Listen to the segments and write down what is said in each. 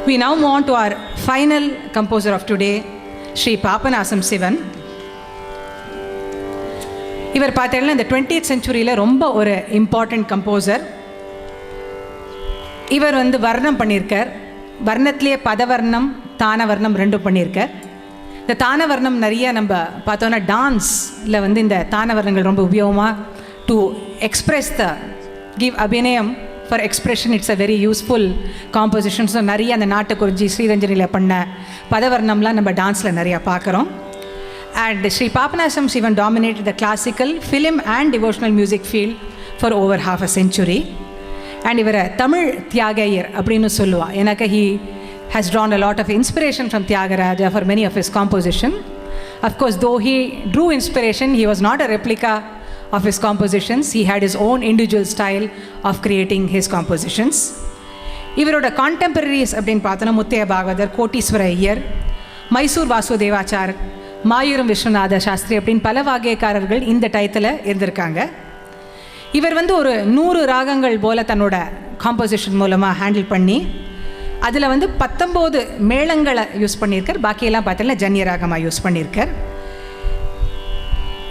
We now move on to our final composer of today, Sri Papanasam Sivan. இவர் பார்த்தீங்கன்னா இந்த 20th centuryல ரொம்ப ஒரு இம்பார்ட்டண்ட் கம்போசர். இவர் வர்ணம் பண்ணியிருக்கார். வர்ணத்திலேயே பதவர்ணம் தானவர்ணம் ரெண்டும் பண்ணியிருக்கார். இந்த தானவர்ணம் நிறைய நம்ம பார்த்தோன்னா டான்ஸில் இந்த தானவர்ணங்கள் ரொம்ப உபயோகமாக டு எக்ஸ்பிரஸ் கிவ் அபிநயம் for expression. It's a very useful composition. So நிறைய அந்த நாட்டுக்குறிஞ்சி ஸ்ரீரஞ்சனியில் பண்ண பதவர்ணம்லாம் நம்ம டான்ஸில் நிறையா பார்க்குறோம். And Sri Papanasam Sivan dominated the classical, film and devotional music field for over half a century. And இவரை தமிழ் தியாகையர் அப்படின்னு சொல்லுவா. எனக்கு he has drawn a lot of inspiration from Tyagaraja for many of his composition. Of course, though he drew inspiration, he was not a replica of his compositions. He had his own individual style of creating his compositions. இவரோட contemporaries அப்படின்னு பார்த்தோன்னா முத்தைய பாகவதர், கோட்டீஸ்வர ஐயர், மைசூர் வாசுதேவாச்சார், மாயூரம் விஸ்வநாத சாஸ்திரி அப்படின்னு பல வாகியக்காரர்கள் இந்த டயத்தில் இருந்திருக்காங்க. இவர் ஒரு 100 ராகங்கள் போல் தன்னோட காம்போசிஷன் மூலமாக ஹேண்டில் பண்ணி அதில் 19 மேளங்களை யூஸ் பண்ணியிருக்கார். பாக்கியெல்லாம் பார்த்தீங்கன்னா ஜன்ய ராகமாக யூஸ் பண்ணியிருக்கார்.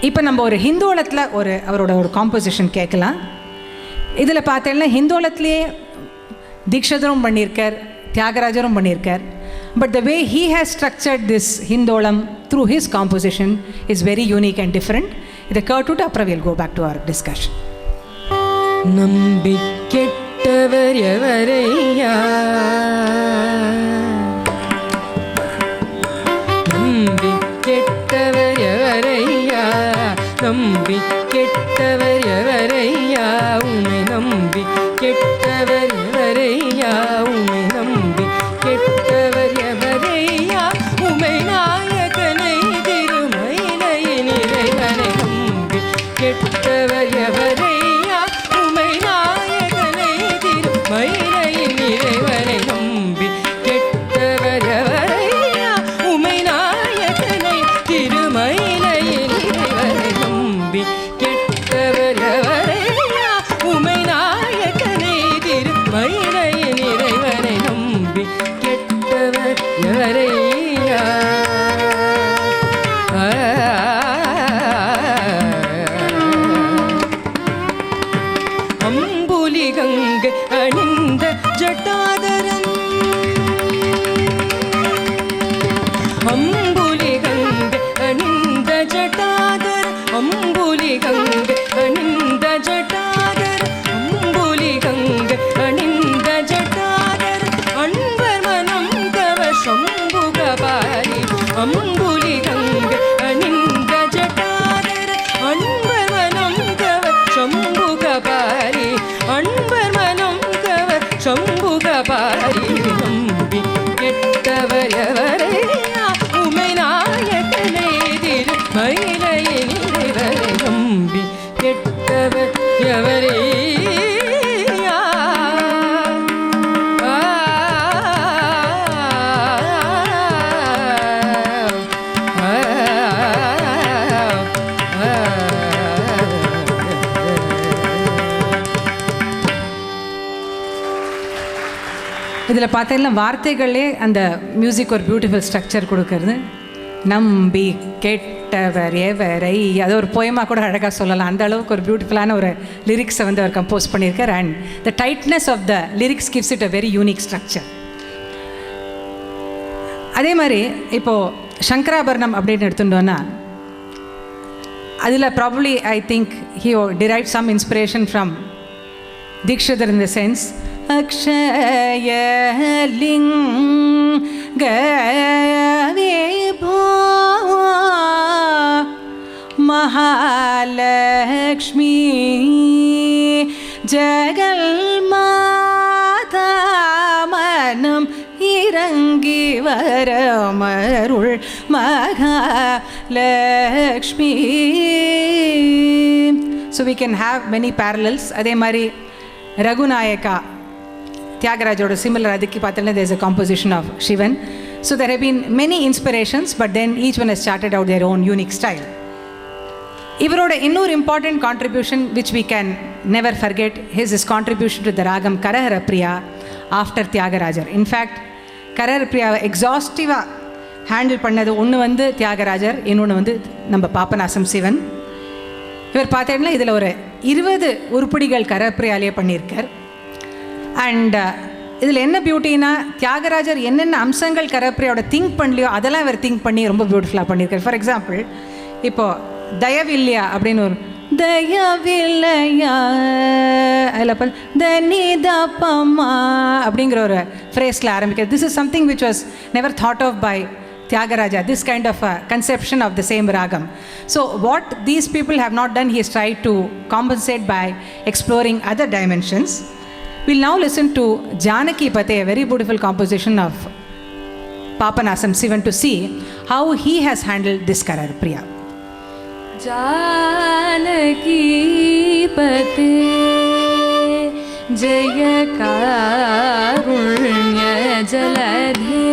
இப்போ நம்ம ஒரு ஹிந்தோளத்தில் அவரோட ஒரு காம்போசிஷன் கேட்கலாம். இதில் பார்த்தீங்கன்னா ஹிந்தோளத்துலேயே தீக்ஷதரும் பண்ணியிருக்கார், தியாகராஜரும் பண்ணியிருக்கார். But the way he has structured this Hindolam through his composition is very unique and different. இதை கேட்டுட்டு அப்புறம் we'll go back to our discussion. நம்பி கெட்டவர் எவரையா, நம்பி கெட்டவர் எவரையா, நம்பி கெட்டவர் எவரையா, உமை நம்பி கெட்டவர் எவரையா, உமை நம்பி கெட்டவர் எவரையா, உமை நாயகனை திருமயிலையின் இறைவனை நம்பி கெட்டவர் எவரையா, உமை நாயகனை திருமயிலையின் இறைவனை நம்பி கெட்டவர் எவரையா, உமை நாயகனை திருமயிலையின் இறைவனை நம்பி கெட்டவர் எவரையா, உமை நாயகனை திருமயிலையின் இறைவனை நம்பி கெட்டவர் எவரையா. அம்புலி கங்கை அணிந்த ஜட்டாதரன், அம்புலி கங்கை அணிந்த ஜட்டாதர், அம்புலி கங்கை அணிந்த ஜட்டாதர், அம்புலி கங்கை அணிந்த ஜட்டாதர், அன்பர் மனம் கவ சம்புகபாரி, அம்புலி கங்கை அணிந்த ஜட்டாதர், அன்பர் மனம் கவ சம்புகபாரி, அன்பர் மனம் கவ சம்புகபாரி, நம்பி கெட்டவர் எவரையா, உமை நாயகனை திருமயிலையின் இறைவனை நம்பி கெட்டவர் எவரையா. இதில் பார்த்தீங்கன்னா வார்த்தைகளே அந்த மியூசிக் ஒரு பியூட்டிஃபுல் ஸ்ட்ரக்சர் கொடுக்கறது. நம்பி கெட்டவர் எவரை, அது ஒரு போயமாக கூட அழகாக சொல்லலாம். அந்த அளவுக்கு ஒரு பியூட்டிஃபுல்லான ஒரு லிரிக்ஸை அவர் கம்போஸ் பண்ணியிருக்கார். And the tightness of the lyrics gives it a very unique structure. அதே மாதிரி இப்போது சங்கராபரணம் அப்படின்னு எடுத்துட்டோன்னா அதில் probably I think he drive some inspiration from Dikshitar in the sense அக்ஷயலிங்க விபோ மகாலக்ஷ்மி ஜகல்மாதா மனம் இறங்கி வரமருள் Mahalakshmi. So we can have many parallels. அதே மாதிரி ரகுநாயகா தியாகராஜோட சிமிலர் அதுக்கு பார்த்தீங்கன்னா there is a composition of Shivan. So there have been many inspirations, but then each one has charted out their own unique style. இவரோட இன்னொரு important contribution which we can never forget is his contribution to the ragam Karahara Priya after Tyagarajar. In fact, கரஹர பிரியாவை எக்ஸாஸ்டிவாக handle பண்ணது ஒன்று வந்து தியாகராஜர், இன்னொன்று வந்து நம்ம பாபநாசம் சிவன். இவர் பார்த்தீங்கன்னா இதில் ஒரு 20 உருப்படிகள் கரஹர பிரியாலேயே பண்ணியிருக்கார். அண்ட் இதில் என்ன பியூட்டின்னா, தியாகராஜர் என்னென்ன அம்சங்கள் கரஹர பிரியாவோட திங்க் பண்ணலையோ அதெல்லாம் இவர் திங்க் பண்ணி ரொம்ப பியூட்டிஃபுல்லாக பண்ணியிருக்கார். ஃபார் எக்ஸாம்பிள், இப்போது தயவில்லையா அப்படின்னு ஒரு தயவில்லையா அதில் தனிதப்பம்மா அப்படிங்கிற ஒரு ஃப்ரேஸில் ஆரம்பிக்கிறது. This is something which was never thought of by Tyagaraja, this kind of a conception of the same ragam. So what these people have not done, he has tried to compensate by exploring other dimensions. We'll now listen to Janaki Pate, a very beautiful composition of Papanasam Sivan, to see how he has handled this Karahara Priya. Janaki Pate Jaya Karunya Jaladhe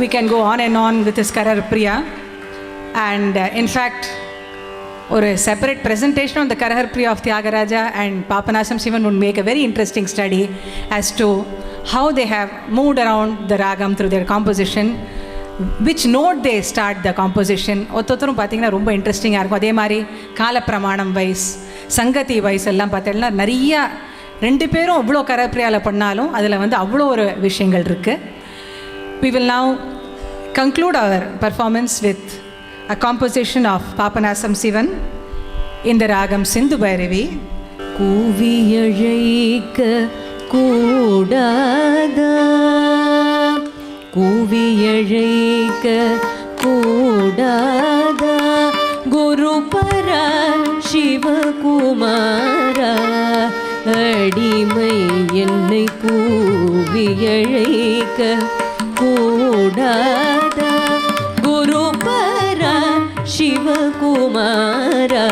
We can go on and on with this Karahara Priya, and in fact, or a separate presentation on the Karahara Priya of Tyagaraja and Papanasam Sivan would make a very interesting study as to how they have moved around the ragam through their composition, which note they start the composition. ஒத்தொத்தரும் பார்த்தீங்கன்னா ரொம்ப இன்ட்ரெஸ்டிங்காக இருக்கும். அதே மாதிரி காலப்பிரமாணம் wise, சங்கதி wise எல்லாம் பார்த்தீங்கன்னா நிறையா 2 பேரும் அவ்வளோ கரஹர பிரியாவில் பண்ணாலும் அதில் வந்து அவ்வளோ ஒரு விஷயங்கள் இருக்குது. We will now conclude our performance with a composition of Papanasam Sivan in the ragam Sindhu Bhairavi. கூவியழைக்க கூடாதா கூவியழைக்க கூடாதா குருபர சிவகுமாரா அடிமை என்னை கூவியழைக்க கூடாதா குருபர சிவகுமாரா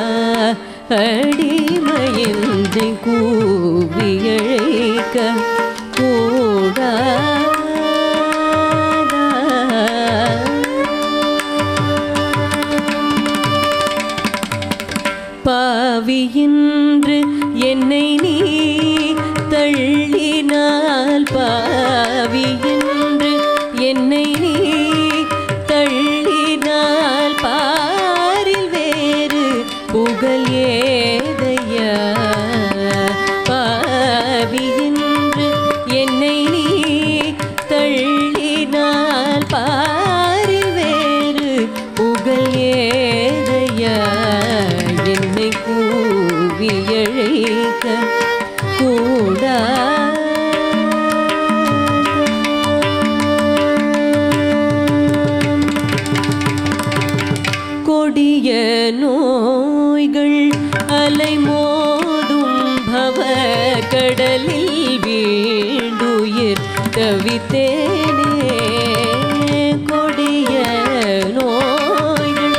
அடிமை என்னை கூவியழைக்க கூடாதா பாவியின்று என்னை நீ தள்ளினால் பாவியின்று என்னை நீ தள்ளினால் பாரில் வேறு புகழ் ஏதையா பாவியின்று என்னை நீ தள்ளினால் பாரில் வேறு புகழ் ஏதையா என்னை கூவியழைக்க கூடா கொடிய நோய்கள் அலைமோதும் பவ கடலில் வீண்டுயிர் தவித்தேனே கொடிய நோய்கள்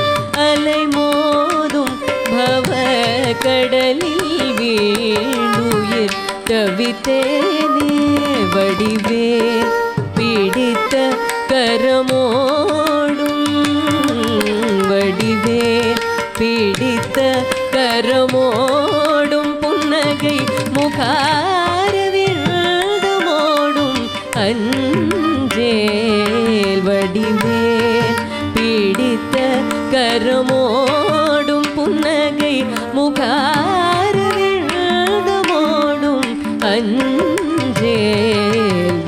அலைமோதும் பவ கடலில் வீண்டுயிர் தவித்தேனே வடிவேல் பிடித்த கரமோடும் வடிவேல் பிடித்த கரமோடும் புன்னகை முகாரவிழ்தமோடும் அஞ்சேல் வடிவேல் பிடித்த கரமோடும் புன்னகை முகாரவிழ்தமோடும் அஞ்சேல்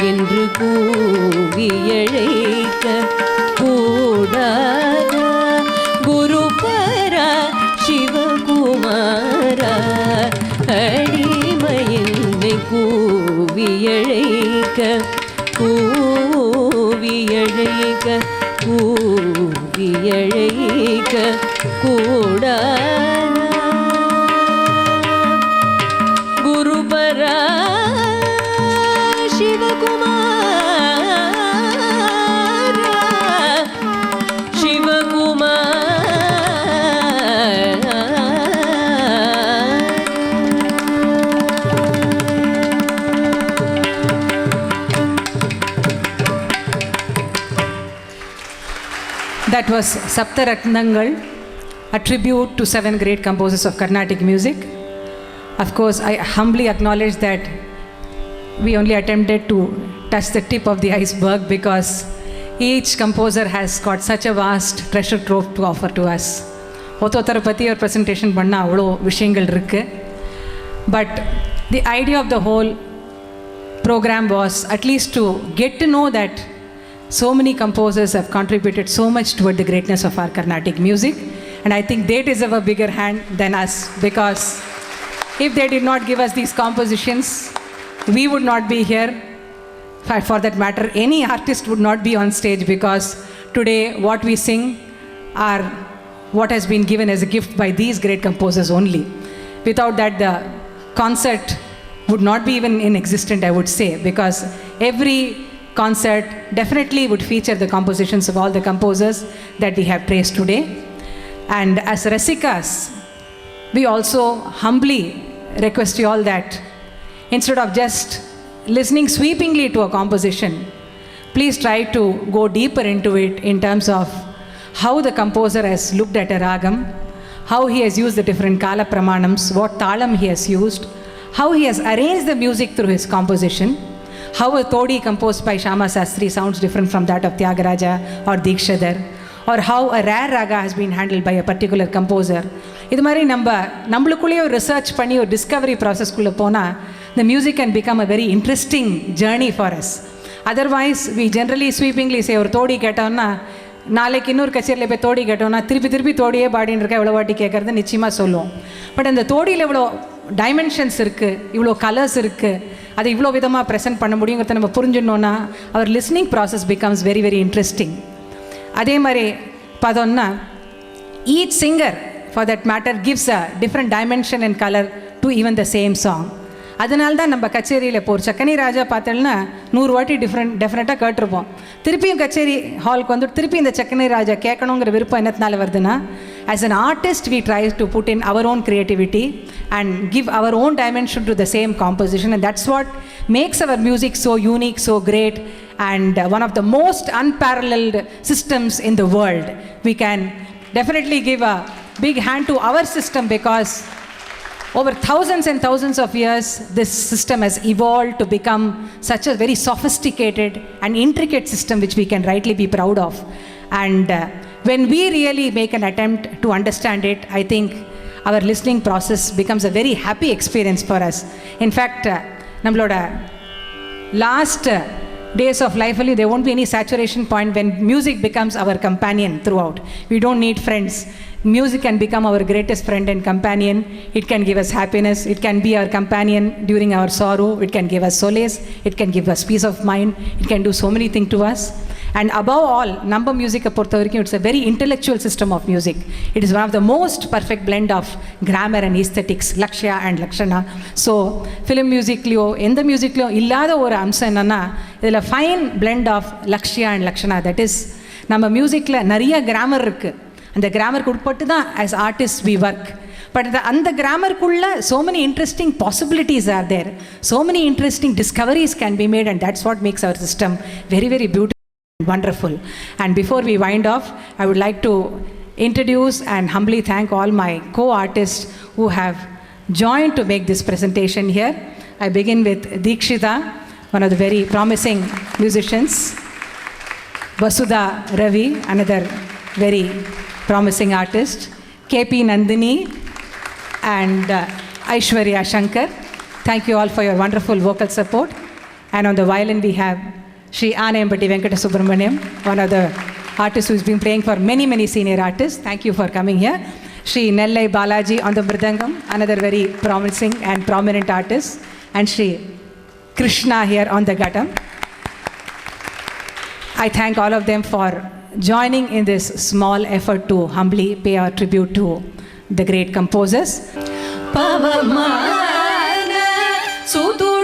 என்று கூவியழைக்க கூடாதா குருபரா சிவகுமாரா அடிமையின்னை கூவியழைக்க கூவியழைக்க கூவியழைக்க கூடாதா குருபரா சிவகுமாரா That was Saptaratnangal, a tribute to 7 great composers of Carnatic music. Of course, I humbly acknowledge that we only attempted to touch the tip of the iceberg because each composer has got such a vast treasure trove to offer to us. ஒருத்தரை பற்றி ஒரு presentation பண்ணால் அவ்வளோ விஷயங்கள் இருக்குது. But the idea of the whole program was at least to get to know that so many composers have contributed so much toward the greatness of our Carnatic music, and I think they deserve a bigger hand than us, because if they did not give us these compositions, we would not be here. For that matter, any artist would not be on stage, because today what we sing are what has been given as a gift by these great composers only. Without that, the concert would not be even in existence, I would say, because every concert definitely would feature the compositions of all the composers that we have praised today. And as Rasikas, we also humbly request you all that instead of just listening sweepingly to a composition, please try to go deeper into it in terms of how the composer has looked at a ragam, how he has used the different kala pramanams, what talam he has used, how he has arranged the music through his composition, how a todi composed by Shama Sastri sounds different from that of Tyagaraja or Dikshadhar, or how a rare raga has been handled by a particular composer. இது மாதிரி நம்மளுக்குள்ளேயே ஒரு research பண்ணி ஒரு Discovery ப்ராசஸ்க்குள்ளே போனால் the music can become a very interesting journey for us. Otherwise, we generally sweepingly say ஒரு தோடி கேட்டோம்னா நாளைக்கு இன்னொரு கச்சேரியில் போய் தோடி கேட்டோம்னா திருப்பி தோடியே பாடின்னு இருக்கா எவ்வளோ வாட்டி கேட்குறது நிச்சயமாக சொல்லுவோம். பட் அந்த தோடியில் இவ்வளோ டைமென்ஷன்ஸ் இருக்குது, இவ்வளோ கலர்ஸ் இருக்குது, அதை இவ்வளோ விதமாக ப்ரெசென்ட் பண்ண முடியுங்கிறத நம்ம புரிஞ்சுடணுன்னா அவர் listening process becomes very very interesting. அதே மாதிரி பார்த்தோன்னா each singer for that matter gives a different dimension and colour to even the same song. அதனால தான் நம்ம கச்சேரியில் இப்போ ஒரு சக்கனி ராஜா பார்த்தோன்னா 100 வாட்டி டெஃபினட்டாக கேட்டிருப்போம். திருப்பியும் கச்சேரி ஹாலுக்கு வந்து திருப்பி இந்த சக்கனி ராஜா கேட்கணுங்கிற விருப்பம் என்னத்தினால வருதுன்னா, as an artist we try to put in our own creativity and give our own dimension to the same composition, and that's what makes our music so unique, so great, and one of the most unparalleled systems in the world. We can definitely give a big hand to our system because over thousands and thousands of years, this system has evolved to become such a very sophisticated and intricate system which we can rightly be proud of. And when we really make an attempt to understand it, I think our listening process becomes a very happy experience for us. In fact, நம்மளோட last days of life only, there won't be any saturation point when music becomes our companion throughout. We don't need friends. Music can become our greatest friend and companion. It can give us happiness. It can be our companion during our sorrow. It can give us solace. It can give us peace of mind. It can do so many things to us. And above all, number music it's a very intellectual system of music. It is one of the most perfect blend of grammar and aesthetics, lakshya and lakshana. So film music liyo endha music liyo illada ஒரு அம்சம் என்னன்னா, இதில் fine blend of lakshya and lakshana. That is நம்ம மியூசிக்கில் நிறைய grammar இருக்குது. அந்த கிராமருக்கு உட்பட்டு தான் as artist we work. But அந்த கிராமருக்குள்ளே so many interesting possibilities are there. So many interesting discoveries can be made, and that's what makes our system very very beautiful and wonderful. And before we wind off, I would like to introduce and humbly thank all my co-artists who have joined to make this presentation here. I begin with Deekshita, one of the very promising musicians. Vasudha Ravi, another very promising artist. KP Nandini and Aishwarya Shankar. Thank you all for your wonderful vocal support. And on the violin we have Shri Anayambati Venkata Subramaniam, one of the artists who's been playing for many many senior artists. Thank you for coming here. Shri Nellai Balaji on the mridangam, another very promising and prominent artist. And Shri Krishna here on the ghatam. I thank all of them for joining in this small effort to humbly pay our tribute to the great composers. Pavamana Sudu